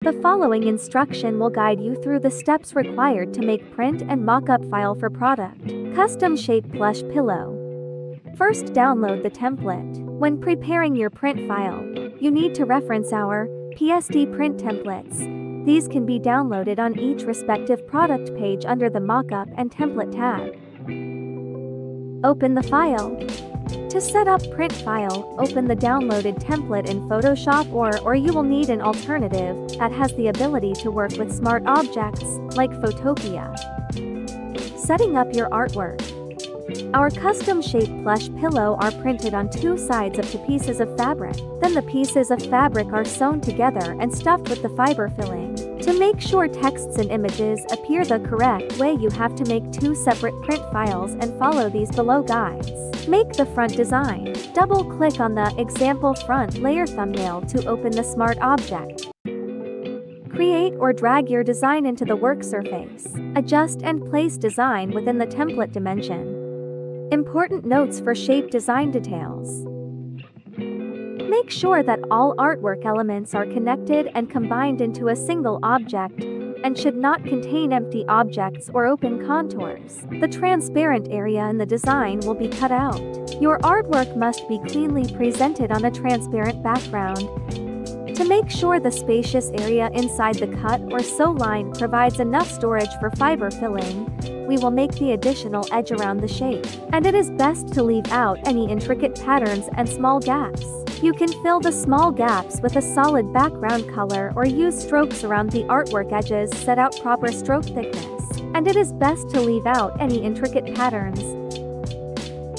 The following instruction will guide you through the steps required to make print and mockup file for product. Custom shape plush pillow. First, download the template. When preparing your print file, you need to reference our PSD print templates. These can be downloaded on each respective product page under the Mockup and Template tab. Open the file. To set up print file, open the downloaded template in Photoshop or you will need an alternative that has the ability to work with smart objects, like Photopea. Setting up your artwork. Our custom shape plush pillow are printed on two sides of two pieces of fabric. Then the pieces of fabric are sewn together and stuffed with the fiber filling. To make sure texts and images appear the correct way, you have to make two separate print files and follow these below guides. Make the front design. Double-click on the example front layer thumbnail to open the smart object. Create or drag your design into the work surface. Adjust and place design within the template dimension. Important notes for shape design details. Make sure that all artwork elements are connected and combined into a single object and should not contain empty objects or open contours. The transparent area in the design will be cut out. Your artwork must be cleanly presented on a transparent background. To make sure the spacious area inside the cut or sew line provides enough storage for fiber filling, we will make the additional edge around the shape. And it is best to leave out any intricate patterns and small gaps. You can fill the small gaps with a solid background color or use strokes around the artwork edges. Set out proper stroke thickness. And it is best to leave out any intricate patterns.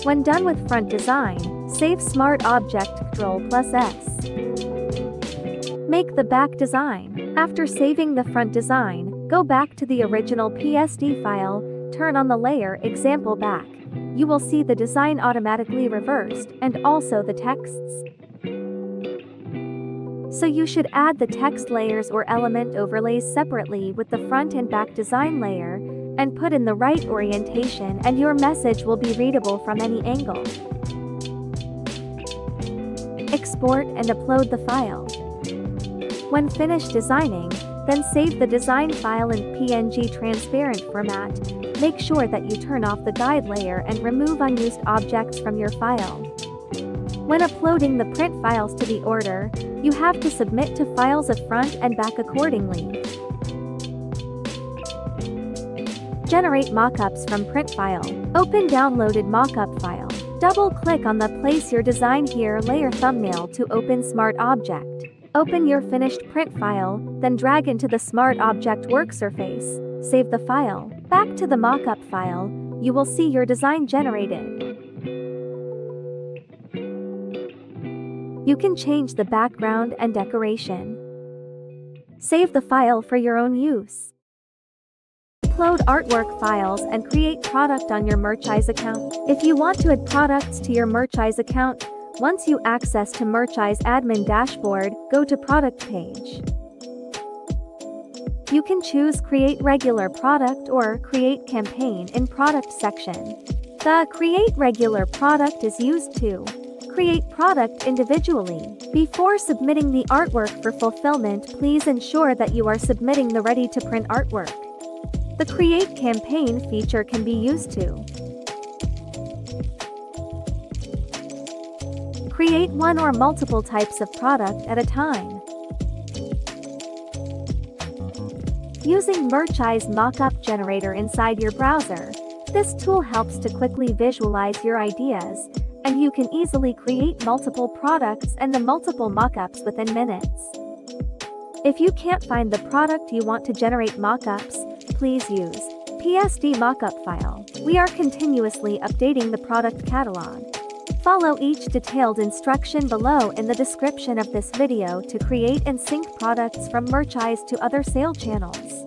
When done with front design, save Smart Object Ctrl+S. Make the back design. After saving the front design, go back to the original PSD file, turn on the layer example back. You will see the design automatically reversed and also the texts. So you should add the text layers or element overlays separately with the front and back design layer, and put in the right orientation, and your message will be readable from any angle. Export and upload the file. When finished designing, then save the design file in PNG transparent format. Make sure that you turn off the guide layer and remove unused objects from your file. When uploading the print files to the order, you have to submit to files of front and back accordingly. Generate mockups from print file. Open downloaded mockup file. Double-click on the Place Your Design Here layer thumbnail to open Smart Object. Open your finished print file, then drag into the Smart Object work surface. Save the file. Back to the mockup file, you will see your design generated. You can change the background and decoration. Save the file for your own use. Upload artwork files and create product on your Merchize account. If you want to add products to your Merchize account, once you access to Merchize admin dashboard, go to product page. You can choose create regular product or create campaign in product section. The create regular product is used to create product individually. Before submitting the artwork for fulfillment, please ensure that you are submitting the ready-to-print artwork. The create campaign feature can be used to create one or multiple types of product at a time. Using Merchize Mockup Generator inside your browser, this tool helps to quickly visualize your ideas, and you can easily create multiple products and the multiple mockups within minutes. If you can't find the product you want to generate mockups, please use PSD mockup file. We are continuously updating the product catalog. Follow each detailed instruction below in the description of this video to create and sync products from Merchize to other sale channels.